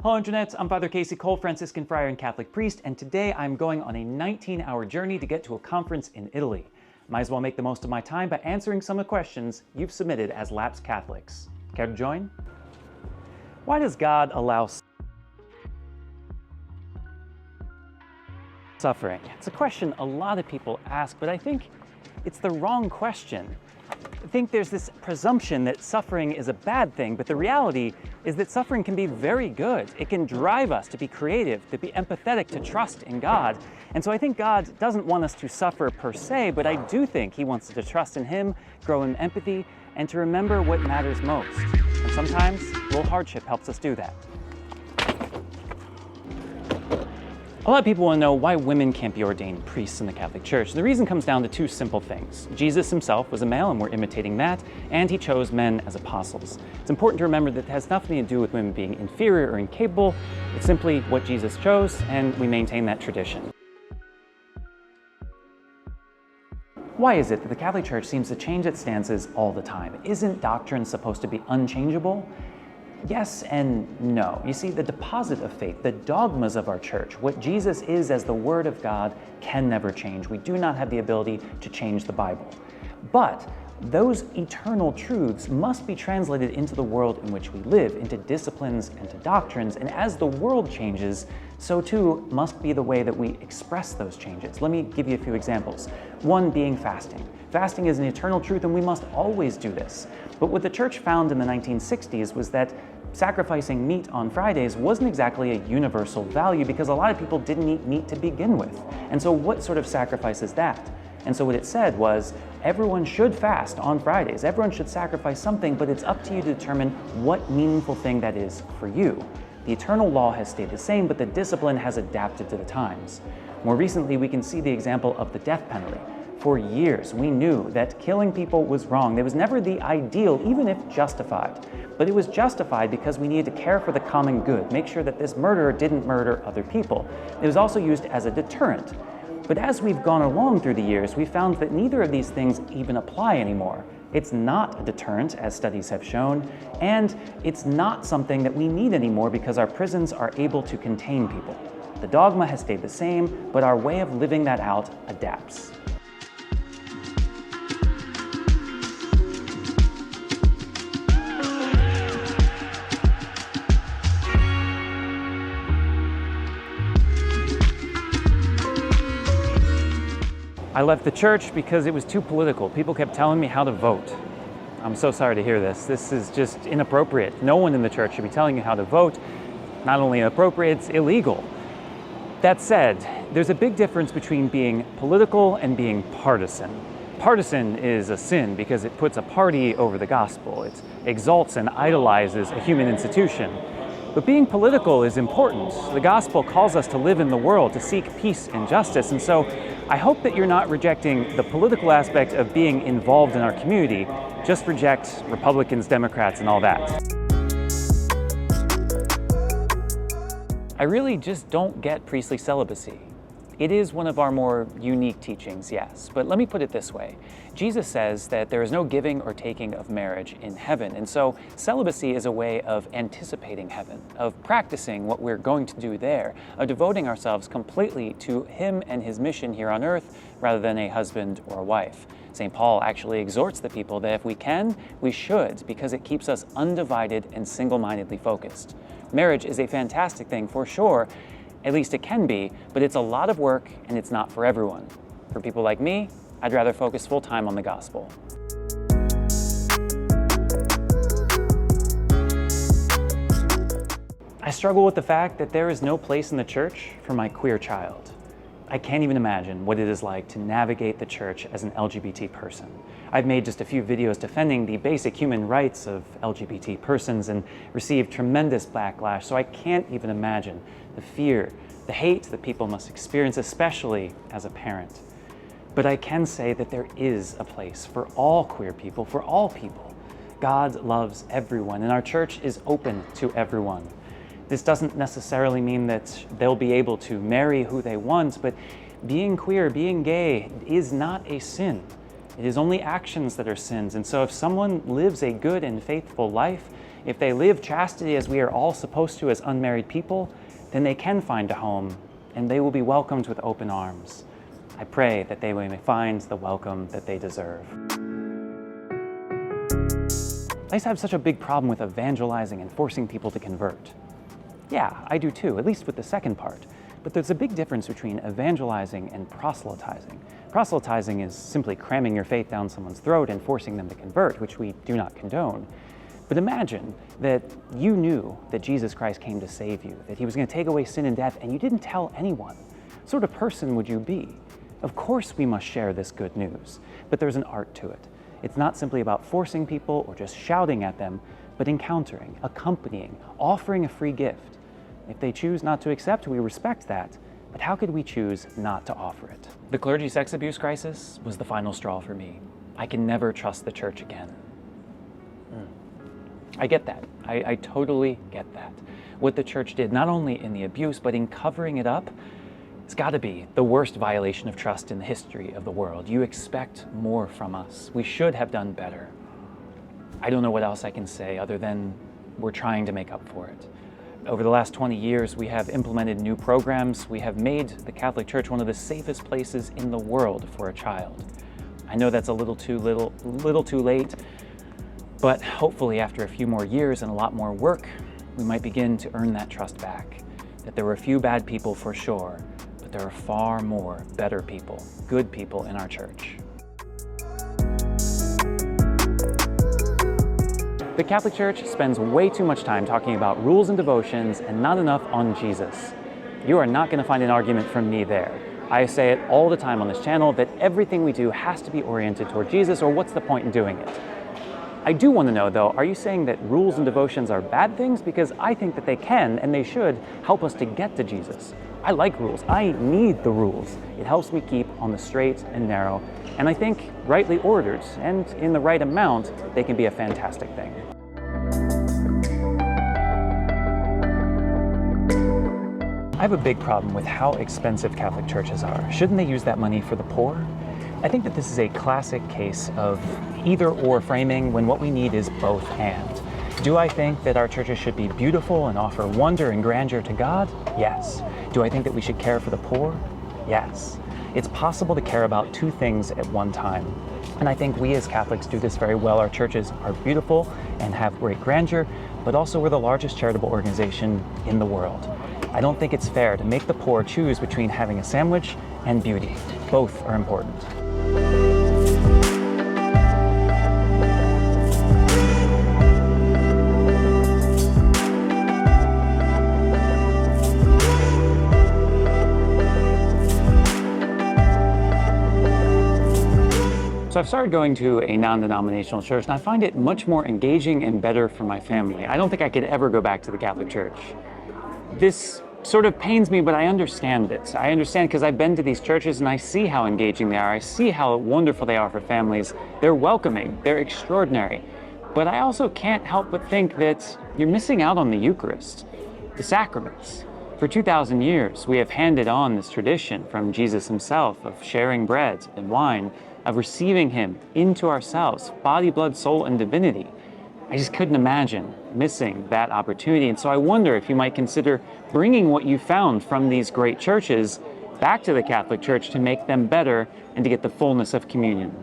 Hello Internet, I'm Father Casey Cole, Franciscan friar and Catholic priest, and today I'm going on a 19-hour journey to get to a conference in Italy. Might as well make the most of my time by answering some of the questions you've submitted as lapsed Catholics. Care to join? Why does God allow suffering? It's a question a lot of people ask, but I think it's the wrong question. I think there's this presumption that suffering is a bad thing, but the reality is that suffering can be very good. It can drive us to be creative, to be empathetic, to trust in God. And so I think God doesn't want us to suffer per se, but I do think He wants us to trust in Him, grow in empathy, and to remember what matters most. And sometimes a little hardship helps us do that. A lot of people want to know why women can't be ordained priests in the Catholic Church. The reason comes down to two simple things. Jesus himself was a male, and we're imitating that, and he chose men as apostles. It's important to remember that it has nothing to do with women being inferior or incapable. It's simply what Jesus chose, and we maintain that tradition. Why is it that the Catholic Church seems to change its stances all the time? Isn't doctrine supposed to be unchangeable? Yes and no. You see, the deposit of faith, the dogmas of our church, what Jesus is as the Word of God, can never change. We do not have the ability to change the Bible. But those eternal truths must be translated into the world in which we live, into disciplines and to doctrines, and as the world changes, so too must be the way that we express those changes. Let me give you a few examples. One being fasting. Fasting is an eternal truth, and we must always do this. But what the church found in the 1960s was that sacrificing meat on Fridays wasn't exactly a universal value because a lot of people didn't eat meat to begin with. And so what sort of sacrifice is that? And so what it said was, everyone should fast on Fridays. Everyone should sacrifice something, but it's up to you to determine what meaningful thing that is for you. The eternal law has stayed the same, but the discipline has adapted to the times. More recently, we can see the example of the death penalty. For years, we knew that killing people was wrong. It was never the ideal, even if justified. But it was justified because we needed to care for the common good, make sure that this murderer didn't murder other people. It was also used as a deterrent. But as we've gone along through the years, we found that neither of these things even apply anymore. It's not a deterrent, as studies have shown, and it's not something that we need anymore because our prisons are able to contain people. The dogma has stayed the same, but our way of living that out adapts. I left the church because it was too political. People kept telling me how to vote. I'm so sorry to hear this. This is just inappropriate. No one in the church should be telling you how to vote. Not only inappropriate, it's illegal. That said, there's a big difference between being political and being partisan. Partisan is a sin because it puts a party over the gospel. It exalts and idolizes a human institution. But being political is important. The gospel calls us to live in the world, to seek peace and justice. And so I hope that you're not rejecting the political aspect of being involved in our community. Just reject Republicans, Democrats, and all that. I really just don't get priestly celibacy. It is one of our more unique teachings, yes, but let me put it this way. Jesus says that there is no giving or taking of marriage in heaven, and so celibacy is a way of anticipating heaven, of practicing what we're going to do there, of devoting ourselves completely to Him and His mission here on earth rather than a husband or a wife. St. Paul actually exhorts the people that if we can, we should, because it keeps us undivided and single-mindedly focused. Marriage is a fantastic thing for sure, at least it can be, but it's a lot of work and it's not for everyone. For people like me, I'd rather focus full-time on the gospel. I struggle with the fact that there is no place in the church for my queer child. I can't even imagine what it is like to navigate the church as an LGBT person. I've made just a few videos defending the basic human rights of LGBT persons and received tremendous backlash, so I can't even imagine the fear, the hate that people must experience, especially as a parent. But I can say that there is a place for all queer people, for all people. God loves everyone, and our church is open to everyone. This doesn't necessarily mean that they'll be able to marry who they want, but being queer, being gay is not a sin. It is only actions that are sins. And so if someone lives a good and faithful life, if they live chastity as we are all supposed to as unmarried people, then they can find a home and they will be welcomed with open arms. I pray that they may find the welcome that they deserve. I used to have such a big problem with evangelizing and forcing people to convert. Yeah, I do too, at least with the second part. But there's a big difference between evangelizing and proselytizing. Proselytizing is simply cramming your faith down someone's throat and forcing them to convert, which we do not condone. But imagine that you knew that Jesus Christ came to save you, that he was going to take away sin and death, and you didn't tell anyone. What sort of person would you be? Of course we must share this good news, but there's an art to it. It's not simply about forcing people or just shouting at them, but encountering, accompanying, offering a free gift. If they choose not to accept, we respect that, but how could we choose not to offer it? The clergy sex abuse crisis was the final straw for me. I can never trust the church again. I get that. I totally get that. What the church did, not only in the abuse, but in covering it up, it's got to be the worst violation of trust in the history of the world. You expect more from us. We should have done better. I don't know what else I can say other than we're trying to make up for it. Over the last 20 years, we have implemented new programs. We have made the Catholic Church one of the safest places in the world for a child. I know that's a little too late, but hopefully after a few more years and a lot more work, we might begin to earn that trust back. That there were a few bad people for sure, but there are far more better people, good people in our church. The Catholic Church spends way too much time talking about rules and devotions and not enough on Jesus. You are not going to find an argument from me there. I say it all the time on this channel that everything we do has to be oriented toward Jesus, or what's the point in doing it? I do want to know though, are you saying that rules and devotions are bad things? Because I think that they can and they should help us to get to Jesus. I like rules. I need the rules. It helps me keep on the straight and narrow. And I think rightly ordered and in the right amount, they can be a fantastic thing. I have a big problem with how expensive Catholic churches are. Shouldn't they use that money for the poor? I think that this is a classic case of either or framing when what we need is both and. Do I think that our churches should be beautiful and offer wonder and grandeur to God? Yes. Do I think that we should care for the poor? Yes. It's possible to care about two things at one time. And I think we as Catholics do this very well. Our churches are beautiful and have great grandeur, but also we're the largest charitable organization in the world. I don't think it's fair to make the poor choose between having a sandwich and beauty. Both are important. So I've started going to a non-denominational church, and I find it much more engaging and better for my family. I don't think I could ever go back to the Catholic Church. This sort of pains me, but I understand it. I understand because I've been to these churches and I see how engaging they are. I see how wonderful they are for families. They're welcoming, they're extraordinary. But I also can't help but think that you're missing out on the Eucharist, the sacraments. For 2,000 years, we have handed on this tradition from Jesus himself of sharing bread and wine, of receiving him into ourselves, body, blood, soul, and divinity. I just couldn't imagine missing that opportunity. And so I wonder if you might consider bringing what you found from these great churches back to the Catholic Church to make them better and to get the fullness of communion.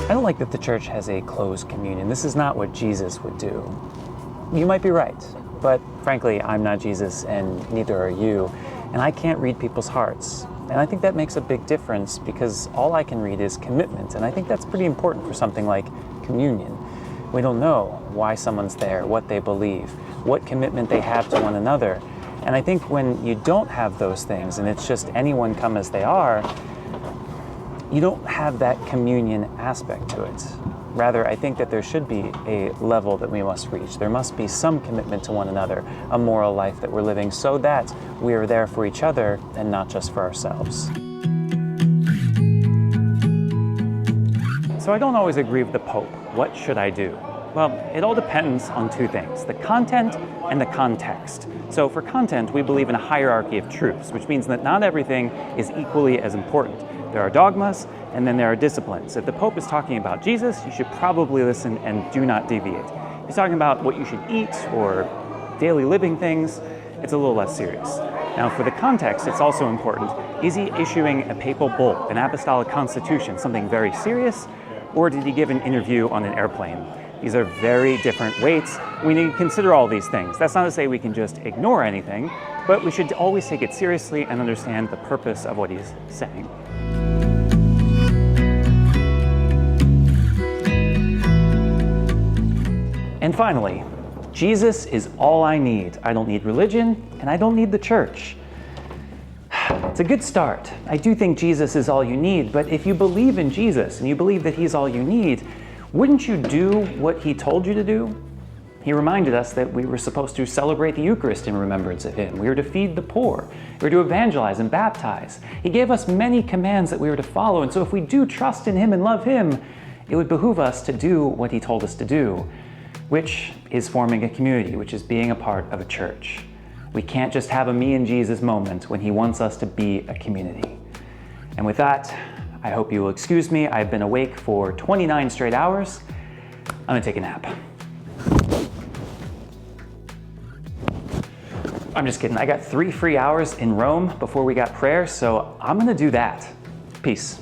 I don't like that the church has a closed communion. This is not what Jesus would do. You might be right, but frankly, I'm not Jesus and neither are you. And I can't read people's hearts. And I think that makes a big difference because all I can read is commitment. And I think that's pretty important for something like communion. We don't know why someone's there, what they believe, what commitment they have to one another. And I think when you don't have those things and it's just anyone come as they are, you don't have that communion aspect to it. Rather, I think that there should be a level that we must reach. There must be some commitment to one another, a moral life that we're living so that we are there for each other and not just for ourselves. So I don't always agree with the Pope. What should I do? Well, it all depends on two things, the content and the context. So for content, we believe in a hierarchy of truths, which means that not everything is equally as important. There are dogmas, and then there are disciplines. If the Pope is talking about Jesus, you should probably listen and do not deviate. If he's talking about what you should eat or daily living things, it's a little less serious. Now, for the context, it's also important. Is he issuing a papal bull, an apostolic constitution, something very serious, or did he give an interview on an airplane? These are very different weights. We need to consider all these things. That's not to say we can just ignore anything, but we should always take it seriously and understand the purpose of what he's saying. And finally, Jesus is all I need. I don't need religion, and I don't need the church. It's a good start. I do think Jesus is all you need, but if you believe in Jesus and you believe that he's all you need, wouldn't you do what he told you to do? He reminded us that we were supposed to celebrate the Eucharist in remembrance of him. We were to feed the poor. We were to evangelize and baptize. He gave us many commands that we were to follow, and so if we do trust in him and love him, it would behoove us to do what he told us to do, which is forming a community, which is being a part of a church. We can't just have a me and Jesus moment when he wants us to be a community. And with that, I hope you will excuse me. I've been awake for 29 straight hours. I'm gonna take a nap. I'm just kidding. I got 3 free hours in Rome before we got prayer, so I'm gonna do that. Peace.